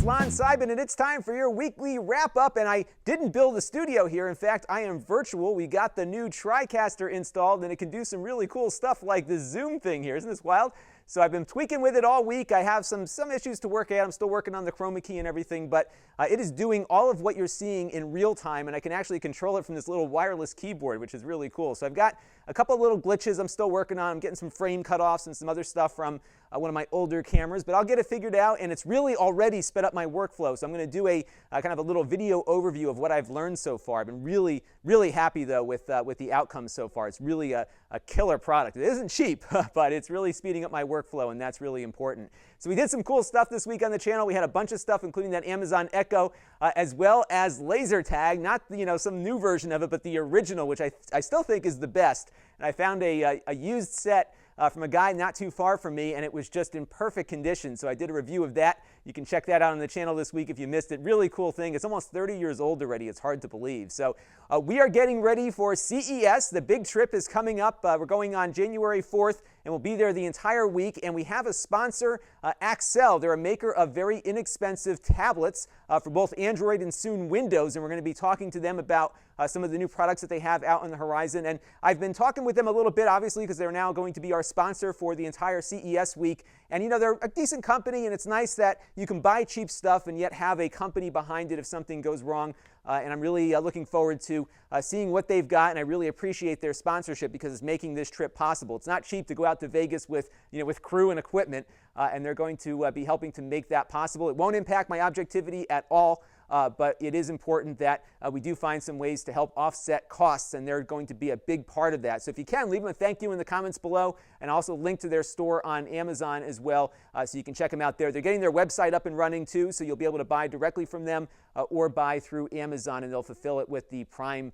it's Lon Seibin, and it's time for your weekly wrap-up. And I didn't build a studio here. In fact, I am virtual. We got the new Tricaster installed, and it can do some really cool stuff like this zoom thing here. Isn't this wild? So I've been tweaking with it all week. I have some issues to work out. I'm still working on the chroma key and everything, but it is doing all of what you're seeing in real time, and I can actually control it from this little wireless keyboard, which is really cool. So I've got a couple of little glitches I'm still working on. I'm getting some frame cutoffs and some other stuff from one of my older cameras, but I'll get it figured out, and it's really already sped up my workflow. So I'm going to do a kind of a little video overview of what I've learned so far. I've been really, really happy, though, with the outcomes so far. It's really a killer product. It isn't cheap, but it's really speeding up my workflow, and that's really important. So we did some cool stuff this week on the channel. We had a bunch of stuff, including that Amazon Echo, as well as laser tag, not some new version of it, but the original, which I still think is the best. And I found a used set from a guy not too far from me, and it was just in perfect condition. So I did a review of that. You can check that out on the channel this week if you missed it. Really cool thing. It's almost 30 years old already. It's hard to believe. So we are getting ready for CES. The big trip is coming up. We're going on January 4th, and we'll be there the entire week. And we have a sponsor, Axcelle. They're a maker of very inexpensive tablets for both Android and soon Windows. And we're going to be talking to them about some of the new products that they have out on the horizon. And I've been talking with them a little bit, obviously, because they're now going to be our sponsor for the entire CES week. And they're a decent company, and it's nice that you can buy cheap stuff and yet have a company behind it if something goes wrong. And I'm really looking forward to seeing what they've got, and I really appreciate their sponsorship because it's making this trip possible. It's not cheap to go out to Vegas with crew and equipment, and they're going to be helping to make that possible. It won't impact my objectivity at all. But it is important that we do find some ways to help offset costs, and they're going to be a big part of that. So if you can, leave them a thank you in the comments below, and also link to their store on Amazon as well, so you can check them out there. They're getting their website up and running too, so you'll be able to buy directly from them or buy through Amazon, and they'll fulfill it with the Prime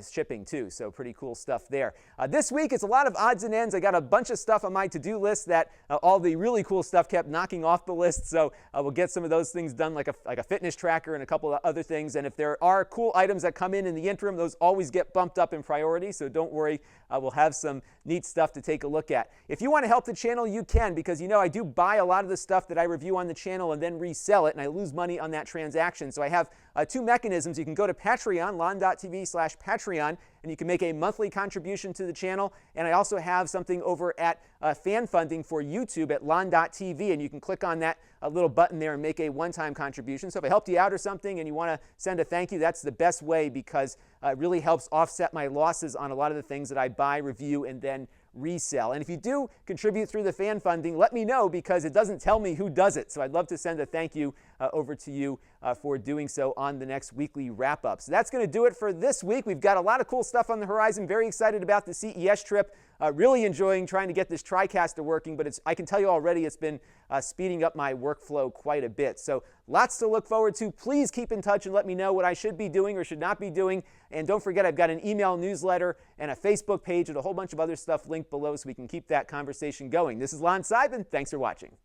shipping too. So pretty cool stuff there. This week it's a lot of odds and ends. I got a bunch of stuff on my to-do list that all the really cool stuff kept knocking off the list. So we'll get some of those things done, like a fitness tracker and a couple of other things. And if there are cool items that come in the interim, those always get bumped up in priority. So don't worry, we'll have some neat stuff to take a look at. If you want to help the channel, you can, because I do buy a lot of the stuff that I review on the channel and then resell it, and I lose money on that transaction. So I have two mechanisms. You can go to Patreon, Lon.TV/Patreon, and you can make a monthly contribution to the channel. And I also have something over at fan funding for YouTube at Lon.TV, and you can click on that little button there and make a one-time contribution. So if I helped you out or something and you want to send a thank you, that's the best way, because it really helps offset my losses on a lot of the things that I buy, review, and then resell. And if you do contribute through the fan funding, let me know, because it doesn't tell me who does it. So I'd love to send a thank you over to you for doing so on the next weekly wrap-up. So that's going to do it for this week. We've got a lot of cool stuff on the horizon. Very excited about the CES trip. Really enjoying trying to get this Tricaster working, but I can tell you already it's been speeding up my workflow quite a bit. So lots to look forward to. Please keep in touch and let me know what I should be doing or should not be doing. And don't forget, I've got an email newsletter and a Facebook page and a whole bunch of other stuff linked below, so we can keep that conversation going. This is Lon Seibin. Thanks for watching.